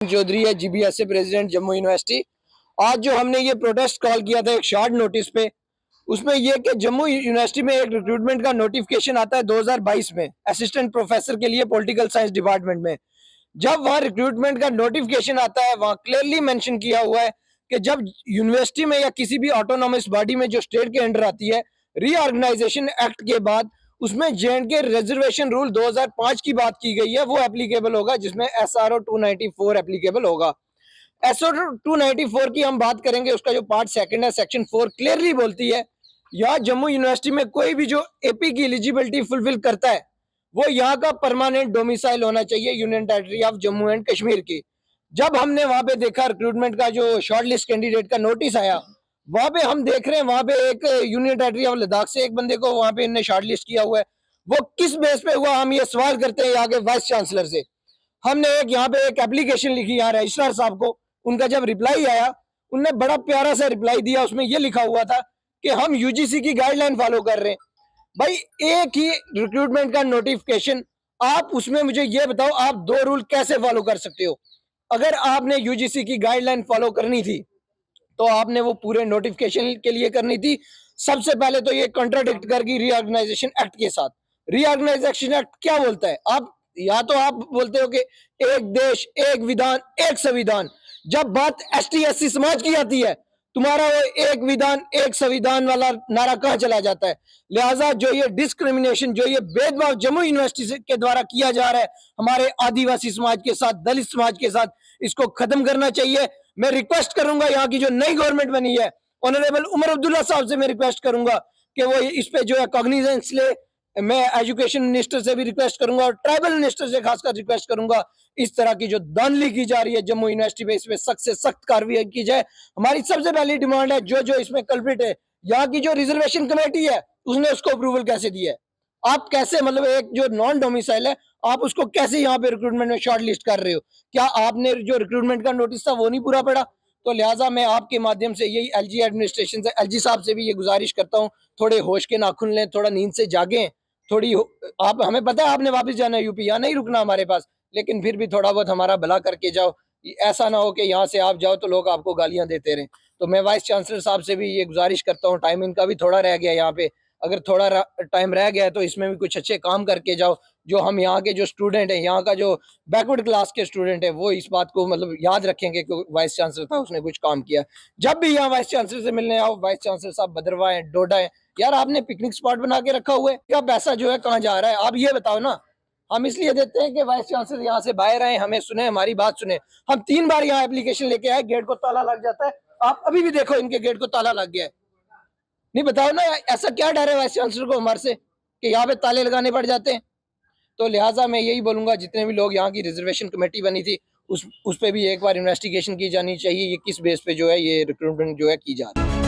चौधरी है, जीबीएस से president Jammu university. आज जो हमने ये प्रोटेस्ट कॉल किया था एक शॉर्ट नोटिस पे, उसमें ये कि जम्मू यूनिवर्सिटी में एक रिक्रूटमेंट का नोटिफिकेशन आता है 2022 में असिस्टेंट प्रोफेसर के लिए पॉलिटिकल साइंस डिपार्टमेंट में। जब वहाँ रिक्रूटमेंट का नोटिफिकेशन आता है, वहाँ क्लियरली मेंशन किया हुआ है कि जब यूनिवर्सिटी में या किसी भी ऑटोनॉमस बॉडी में जो स्टेट के अंडर आती है, रीऑर्गेनाइजेशन एक्ट के बाद उसमें जे.एंड.के रिजर्वेशन रूल 2005 की बात की गई है, वो एप्लीकेबल होगा, जिसमें एसआरओ 294 एप्लीकेबल होगा। एसआरओ 294 की हम बात करेंगे, उसका जो पार्ट सेकंड है, सेक्शन 4 क्लियरली बोलती है यहाँ जम्मू यूनिवर्सिटी में कोई भी जो एपी की एलिजिबिलिटी फुलफिल करता है वो यहाँ का परमानेंट डोमिसाइल होना चाहिए union territory of Jammu and Kashmir की। जब हमने वहां पे देखा रिक्रूटमेंट का जो शॉर्टलिस्ट कैंडिडेट का नोटिस आया, वहां पे हम देख रहे हैं वहां पे एक यूनियन टेरिटरी ऑफ लद्दाख से एक बंदे को वहां पे इन्होंने शॉर्टलिस्ट किया हुआ है। वो किस बेस पे हुआ, हम ये सवाल करते हैं यहाँ के वाइस चांसलर से। हमने एक यहाँ पे एक एप्लीकेशन लिखी यहाँ रजिस्ट्रार साहब को, उनका जब रिप्लाई आया उनने बड़ा प्यारा सा रिप्लाई दिया, उसमें ये लिखा हुआ था कि हम यूजीसी की गाइडलाइन फॉलो कर रहे हैं। भाई एक ही रिक्रूटमेंट का नोटिफिकेशन, आप उसमें मुझे ये बताओ आप दो रूल कैसे फॉलो कर सकते हो? अगर आपने यूजीसी की गाइडलाइन फॉलो करनी थी तो आपने वो पूरे नोटिफिकेशन के लिए करनी थी। सबसे पहले तो ये कॉन्ट्राडिक्ट कर गई रीऑर्गेनाइजेशन एक्ट के साथ। रीऑर्गेनाइजेशन एक्ट क्या बोलता है? आप या तो आप बोलते हो कि एक देश एक विधान एक संविधान, जब बात एसटी एससी समाज की आती है तुम्हारा वो एक विधान एक संविधान वाला नारा कहां चला जाता है? लिहाजा जो ये डिस्क्रिमिनेशन, जो ये भेदभाव जम्मू यूनिवर्सिटी के द्वारा किया जा रहा है हमारे आदिवासी समाज के साथ, दलित समाज के साथ, इसको खत्म करना चाहिए। मैं रिक्वेस्ट करूंगा यहाँ की जो नई गवर्नमेंट बनी है, ऑनरेबल उमर अब्दुल्ला साहब से मैं रिक्वेस्ट करूंगा कि वो इस पे जो है कॉग्निजेंस ले। मैं एजुकेशन मिनिस्टर से भी रिक्वेस्ट करूंगा और ट्राइबल मिनिस्टर से खासकर रिक्वेस्ट करूंगा, इस तरह की जो धांधली की जा रही है जम्मू यूनिवर्सिटी में, इसमें सख्त से सख्त कार्रवाई की जाए। हमारी सबसे पहली डिमांड है जो जो इसमें कल्प्रिट है, यहाँ की जो रिजर्वेशन कमेटी है उसने उसको अप्रूवल कैसे दिया है? आप कैसे, मतलब एक जो नॉन डोमिसाइल है आप उसको कैसे यहाँ पे रिक्रूटमेंट में शॉर्ट लिस्ट कर रहे हो? क्या आपने जो रिक्रूटमेंट का नोटिस था वो नहीं पूरा पड़ा? तो लिहाजा मैं आपके माध्यम से यही एलजी एडमिनिस्ट्रेशन से, एलजी साहब से भी ये गुजारिश करता हूँ, थोड़े होश के नाखून लें, थोड़ा नींद से जागें। थोड़ी आप, हमें पता है आपने वापस जाना है यूपी, यहाँ नहीं रुकना हमारे पास, लेकिन फिर भी थोड़ा बहुत हमारा भला करके जाओ। ऐसा ना हो कि यहाँ से आप जाओ तो लोग आपको गालियां देते रहें। तो मैं वाइस चांसलर साहब से भी ये गुजारिश करता हूँ, टाइम इनका भी थोड़ा रह गया यहाँ पे, अगर थोड़ा टाइम रह गया है तो इसमें भी कुछ अच्छे काम करके जाओ। जो हम यहाँ के जो स्टूडेंट हैं, यहाँ का जो बैकवर्ड क्लास के स्टूडेंट है, वो इस बात को मतलब याद रखेंगे कि वाइस चांसलर था उसने कुछ काम किया। जब भी यहाँ वाइस चांसलर से मिलने आओ, वाइस चांसलर साहब भद्रवाह है, डोडा है, यार आपने पिकनिक स्पॉट बना के रखा हुआ है, क्या पैसा जो है कहाँ जा रहा है आप ये बताओ ना। हम इसलिए देते हैं कि वाइस चांसलर यहाँ से बाहर आए, हमें सुने, हमारी बात सुने। हम 3 बार यहाँ एप्लीकेशन लेके आए, गेट को ताला लग जाता है। आप अभी भी देखो इनके गेट को ताला लग गया है। नहीं बताओ ना, ऐसा क्या डर है वाइस चांसलर को हमारे से कि यहाँ पे ताले लगाने पड़ जाते हैं? तो लिहाजा मैं यही बोलूंगा, जितने भी लोग यहाँ की रिजर्वेशन कमेटी बनी थी उस पे भी एक बार इन्वेस्टिगेशन की जानी चाहिए, ये किस बेस पे जो है ये रिक्रूटमेंट जो है की जा रही है।